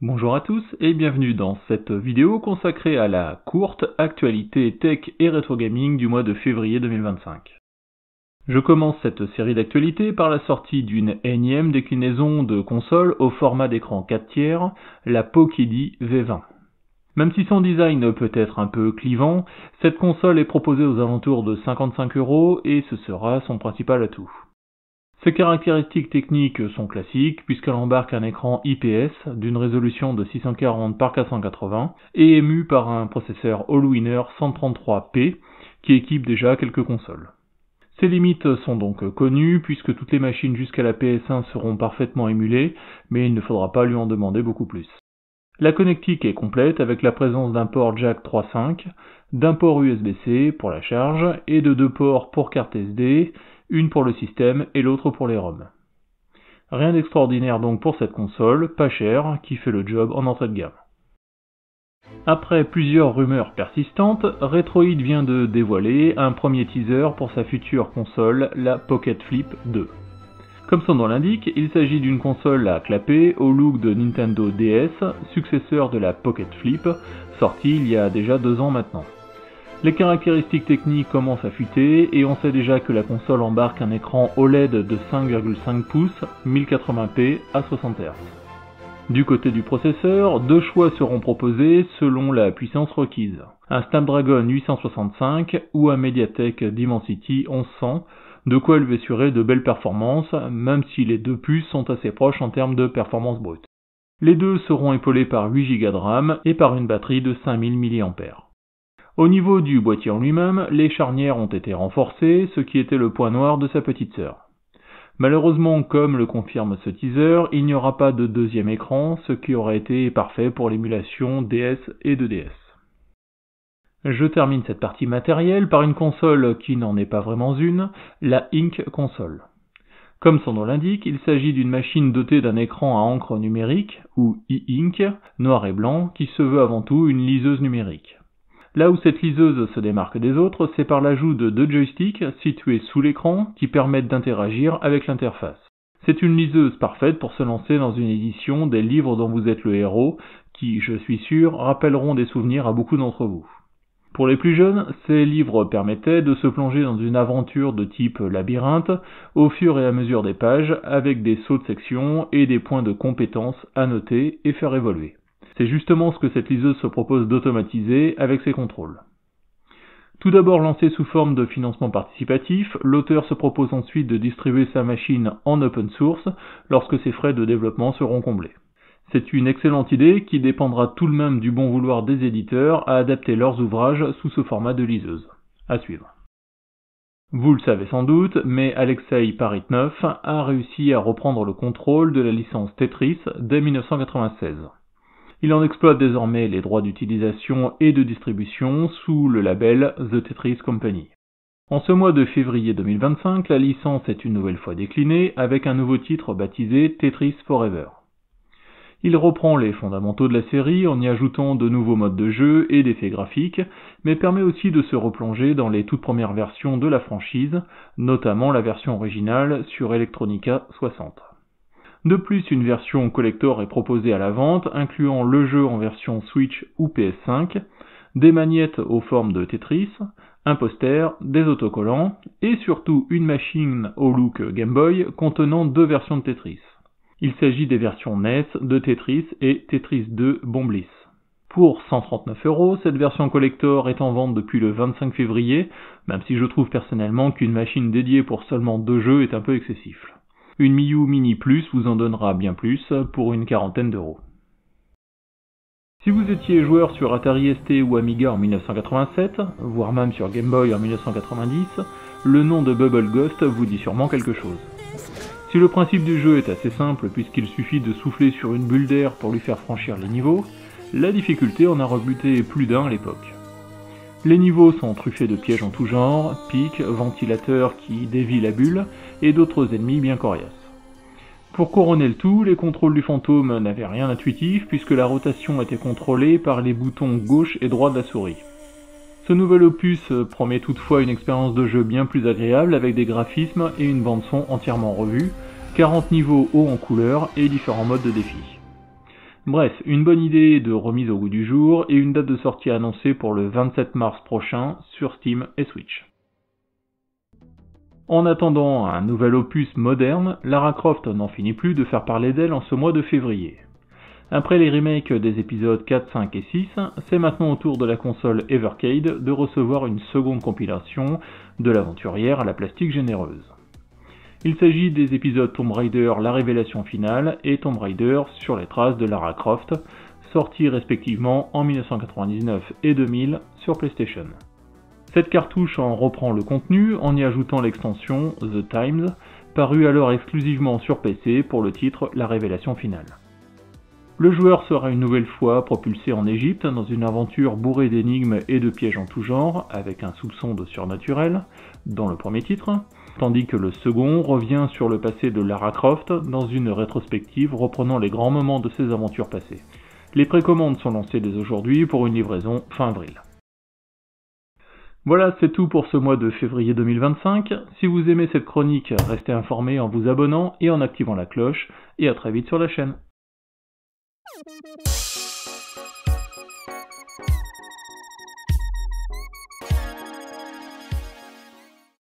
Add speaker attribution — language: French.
Speaker 1: Bonjour à tous et bienvenue dans cette vidéo consacrée à la courte actualité tech et rétro gaming du mois de février 2025. Je commence cette série d'actualités par la sortie d'une énième déclinaison de console au format d'écran 4/3, la Pokédi V20. Même si son design peut être un peu clivant, cette console est proposée aux alentours de 55 € et ce sera son principal atout. Ses caractéristiques techniques sont classiques puisqu'elle embarque un écran IPS d'une résolution de 640 par 480 et ému par un processeur Allwinner 133P qui équipe déjà quelques consoles. Ses limites sont donc connues puisque toutes les machines jusqu'à la PS1 seront parfaitement émulées, mais il ne faudra pas lui en demander beaucoup plus. La connectique est complète avec la présence d'un port jack 3.5, d'un port USB-C pour la charge et de 2 ports pour carte SD, une pour le système et l'autre pour les ROM. Rien d'extraordinaire donc pour cette console, pas chère, qui fait le job en entrée de gamme. Après plusieurs rumeurs persistantes, Retroid vient de dévoiler un premier teaser pour sa future console, la Pocket Flip 2. Comme son nom l'indique, il s'agit d'une console à clapper au look de Nintendo DS, successeur de la Pocket Flip, sortie il y a déjà 2 ans maintenant. Les caractéristiques techniques commencent à fuiter et on sait déjà que la console embarque un écran OLED de 5,5 pouces, 1080p à 60 Hz. Du côté du processeur, 2 choix seront proposés selon la puissance requise. Un Snapdragon 865 ou un MediaTek Dimensity 1100, de quoi lui assurer de belles performances, même si les deux puces sont assez proches en termes de performance brute. Les deux seront épaulés par 8 Go de RAM et par une batterie de 5000 mAh. Au niveau du boîtier en lui-même, les charnières ont été renforcées, ce qui était le point noir de sa petite sœur. Malheureusement, comme le confirme ce teaser, il n'y aura pas de deuxième écran, ce qui aurait été parfait pour l'émulation DS et 2DS. Je termine cette partie matérielle par une console qui n'en est pas vraiment une, la Ink Console. Comme son nom l'indique, il s'agit d'une machine dotée d'un écran à encre numérique, ou e-ink, noir et blanc, qui se veut avant tout une liseuse numérique. Là où cette liseuse se démarque des autres, c'est par l'ajout de 2 joysticks situés sous l'écran qui permettent d'interagir avec l'interface. C'est une liseuse parfaite pour se lancer dans une édition des livres dont vous êtes le héros, qui, je suis sûr, rappelleront des souvenirs à beaucoup d'entre vous. Pour les plus jeunes, ces livres permettaient de se plonger dans une aventure de type labyrinthe au fur et à mesure des pages avec des sauts de section et des points de compétences à noter et faire évoluer. C'est justement ce que cette liseuse se propose d'automatiser avec ses contrôles. Tout d'abord lancée sous forme de financement participatif, l'auteur se propose ensuite de distribuer sa machine en open source lorsque ses frais de développement seront comblés. C'est une excellente idée qui dépendra tout de même du bon vouloir des éditeurs à adapter leurs ouvrages sous ce format de liseuse. À suivre. Vous le savez sans doute, mais Alexei Paritnov a réussi à reprendre le contrôle de la licence Tetris dès 1996. Il en exploite désormais les droits d'utilisation et de distribution sous le label The Tetris Company. En ce mois de février 2025, la licence est une nouvelle fois déclinée avec un nouveau titre baptisé Tetris Forever. Il reprend les fondamentaux de la série en y ajoutant de nouveaux modes de jeu et d'effets graphiques, mais permet aussi de se replonger dans les toutes premières versions de la franchise, notamment la version originale sur Electronica 60. De plus, une version collector est proposée à la vente, incluant le jeu en version Switch ou PS5, des magnettes aux formes de Tetris, un poster, des autocollants, et surtout une machine au look Game Boy contenant 2 versions de Tetris. Il s'agit des versions NES de Tetris et Tetris 2 Bombliss. Pour 139 €, cette version collector est en vente depuis le 25 février, même si je trouve personnellement qu'une machine dédiée pour seulement 2 jeux est un peu excessif. Une Miu Mini Plus vous en donnera bien plus pour une quarantaine d'euros. Si vous étiez joueur sur Atari ST ou Amiga en 1987, voire même sur Game Boy en 1990, le nom de Bubble Ghost vous dit sûrement quelque chose. Si le principe du jeu est assez simple puisqu'il suffit de souffler sur une bulle d'air pour lui faire franchir les niveaux, la difficulté en a rebuté plus d'un à l'époque. Les niveaux sont truffés de pièges en tout genre, pics, ventilateurs qui dévient la bulle, et d'autres ennemis bien coriaces. Pour couronner le tout, les contrôles du fantôme n'avaient rien d'intuitif puisque la rotation était contrôlée par les boutons gauche et droit de la souris. Ce nouvel opus promet toutefois une expérience de jeu bien plus agréable avec des graphismes et une bande-son entièrement revue, 40 niveaux hauts en couleurs et différents modes de défi. Bref, une bonne idée de remise au goût du jour et une date de sortie annoncée pour le 27 mars prochain sur Steam et Switch. En attendant un nouvel opus moderne, Lara Croft n'en finit plus de faire parler d'elle en ce mois de février. Après les remakes des épisodes 4, 5 et 6, c'est maintenant au tour de la console Evercade de recevoir une seconde compilation de l'aventurière à la plastique généreuse. Il s'agit des épisodes Tomb Raider La Révélation Finale et Tomb Raider Sur les traces de Lara Croft, sortis respectivement en 1999 et 2000 sur PlayStation. Cette cartouche en reprend le contenu en y ajoutant l'extension The Times, parue alors exclusivement sur PC pour le titre La Révélation Finale. Le joueur sera une nouvelle fois propulsé en Égypte dans une aventure bourrée d'énigmes et de pièges en tout genre, avec un soupçon de surnaturel, dans le premier titre, tandis que le second revient sur le passé de Lara Croft dans une rétrospective reprenant les grands moments de ses aventures passées. Les précommandes sont lancées dès aujourd'hui pour une livraison fin avril. Voilà, c'est tout pour ce mois de février 2025. Si vous aimez cette chronique, restez informés en vous abonnant et en activant la cloche, et à très vite sur la chaîne.